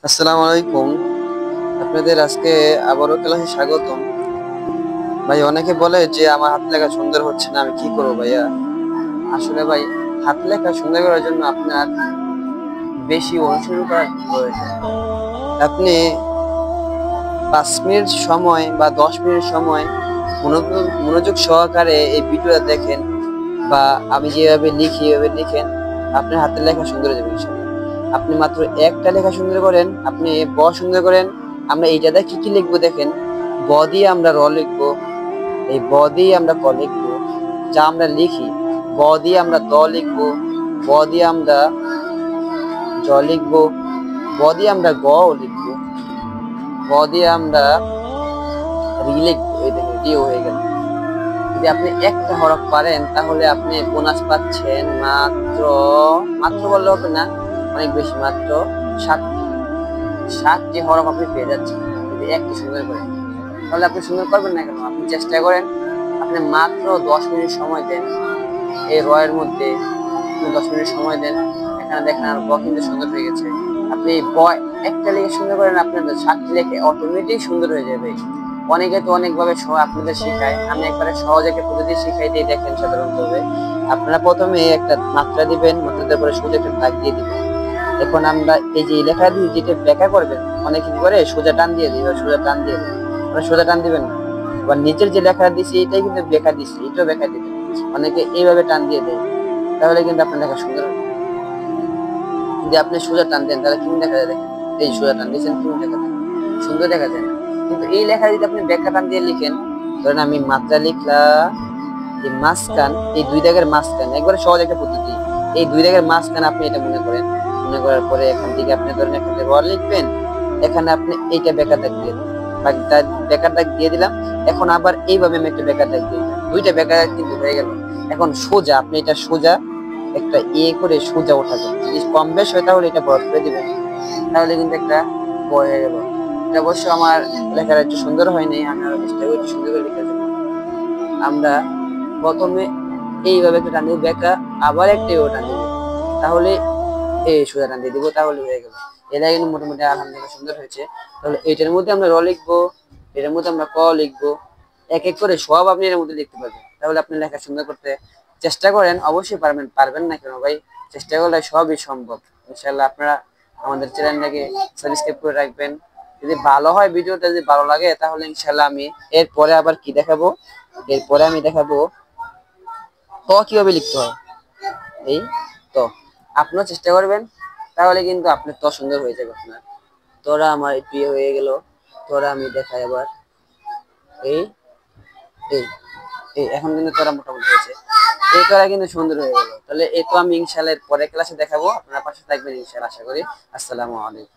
আসসালামু আলাইকুম। আপনাদের আজকে আবারও ক্লাসে স্বাগতম। ভাই অনেকে বলে যে আমার হাত লেখা সুন্দর হচ্ছে না, আমি কি করবো ভাইয়া? আসলে ভাই, হাত লেখা সুন্দর করার জন্য আপনার বেশি অনুশীলন করা প্রয়োজন। আপনি 5 মিনিট সময় বা 10 মিনিট সময় মনোযোগ সহকারে এই ভিডিওটা দেখেন, বা আমি যেভাবে লিখি এভাবে লিখেন, আপনার হাতের লেখা সুন্দর হয়ে যাবে ইনশাআল্লাহ। আপনি মাত্র একটা লেখা সুন্দর করেন, আপনি ব সুন্দর করেন। আমরা এইটাতে কি কি লিখবো দেখেন। ব দিয়ে আমরা র লিখবো, এই ব দিয়ে আমরা ক লিখবো। যা আমরা লিখি, ব দিয়ে আমরা দ লিখবো, ব দিয়ে আমরা জ লিখবো, ব দিয়ে আমরা গ লিখবো, ব দিয়ে আমরা রি লিখবো। এই দেখেন রিও হয়ে গেল। যদি আপনি একটা হরফ পারেন তাহলে আপনি বোনাস পাচ্ছেন মাত্র, মাত্র বললে হবে না, অনেক বেশি, মাত্র 7টি। 7টি হরফ আপনি পেয়ে যাচ্ছেন যদি একটি সুন্দর করেন। তাহলে আপনি সুন্দর করবেন না কেন? আপনি চেষ্টা করেন, আপনি মাত্র 10 মিনিট সময় দেন এই রয়ের মধ্যে। আপনি 10 মিনিট সময় দেন, এখানে দেখেন আর ব কিন্তু সুন্দর হয়ে গেছে। আপনি ব একটা লিখে সুন্দর করেন, আপনার 7টি লিখে অটোমেটিক সুন্দর হয়ে যাবে। অনেকে তো অনেকভাবে আপনাদের শেখায়, আমি একবারে সহজ একটা পদ্ধতি শিখাই দিয়ে দেখেন। সাধারণভাবে আপনারা প্রথমে একটা মাত্রা দিবেন, মাত্রার পরে সোজা একটা দাগ দিয়ে দিবেন। এখন আমরা এই যে লেখা দিয়ে যেটা ব্যাখ্যা করবেন, অনেকে কি করে সোজা টান দিয়ে দিবে, সোজা টান দিয়ে দেবে। সোজা টান দিবেন না, আবার নিচের যে লেখা দিছি এটাই কিন্তু ব্যাখ্যা দিছি, এটাও ব্যাখ্যা দিবেন। অনেকে এইভাবে টান দিয়ে দেয়, তাহলে কিন্তু আপনার লেখা সুন্দর হবে। যদি আপনি সোজা টান দেন তাহলে কেমন দেখা যায় দেখেন। এই সোজা টান দিয়েছেন, কেমন দেখা যায়? সুন্দর দেখা যায় না। কিন্তু এই লেখা যদি আপনি ব্যাখ্যা টান দিয়ে লিখেন, ধরেন আমি মাত্রা লিখলাম, এই মাঝখান, এই দুই দাগের মাঝখান, একবারে সহজ একটা পদ্ধতি। এই দুই দাগের মাঝখান আপনি এটা মনে করেন, মনে করার পরে এখান থেকে আপনি ধরেন এখানে র লিখবেন, এখানে আপনি এইটা বেকার দাগ দিয়ে দিবেন, বেকার দাগ দিয়ে দিলাম। এখন আবার এইভাবে আমি একটা বেকার দাগ দিয়ে দিলাম, দুইটা বেকার দাগ কিন্তু হয়ে গেল। এখন সোজা আপনি এটা সোজা একটা করে সোজা ওঠাবেন। যদি কম বেশ হয় তাহলে এটা বড় করে দিবেন, তাহলে কিন্তু একটা বড় হয়ে গেল। এটা অবশ্য আমার লেখার একটু সুন্দর হয়নি, আমি আরো চেষ্টা করি একটু সুন্দর করে লেখার জন্য। আমরা প্রথমে এইভাবে একটা টান দিব বেকা, আবার একটা টান দিব, তাহলে এই সোজা টান দিয়ে দিব, তাহলে হয়ে গেল। এটা কিন্তু মোটামুটি আলহামদুলিল্লাহ সুন্দর হয়েছে। তাহলে এইটার মধ্যে আমরা র লিখবো, এটার মধ্যে আমরা ক লিখবো, এক এক করে সব আপনি এর মধ্যে লিখতে পারবেন। তাহলে আপনি লেখা সুন্দর করতে চেষ্টা করেন, অবশ্যই পারবেন। পারবেন না কেন ভাই? চেষ্টা করলে সবই সম্ভব ইনশাআল্লাহ। আপনারা আমাদের চ্যানেলটাকে সাবস্ক্রাইব করে রাখবেন। যদি ভালো হয়, ভিডিওটা যদি ভালো লাগে, তাহলে ইনশাআল্লাহ আমি এরপরে আবার কি দেখাবো, এরপরে আমি দেখাবো ত কিভাবে লিখতে হয়। এই তো আপনিও চেষ্টা করবেন, তাহলে কিন্তু আপনার ত সুন্দর হয়ে যাবে। আপনার তোরা আমার প্রিয় হয়ে গেল। তোরা আমি দেখাই আবার, এই এই এই এখন কিন্তু তোরা মোটামুটি হয়েছে। এই তোরা কিন্তু সুন্দর হয়ে গেল। তাহলে এই তো আমি ইনশাআল্লাহ পরের ক্লাসে দেখাবো। আপনারা পাশে থাকবেন ইনশাআল্লাহ, আশা করি। আসসালামু আলাইকুম।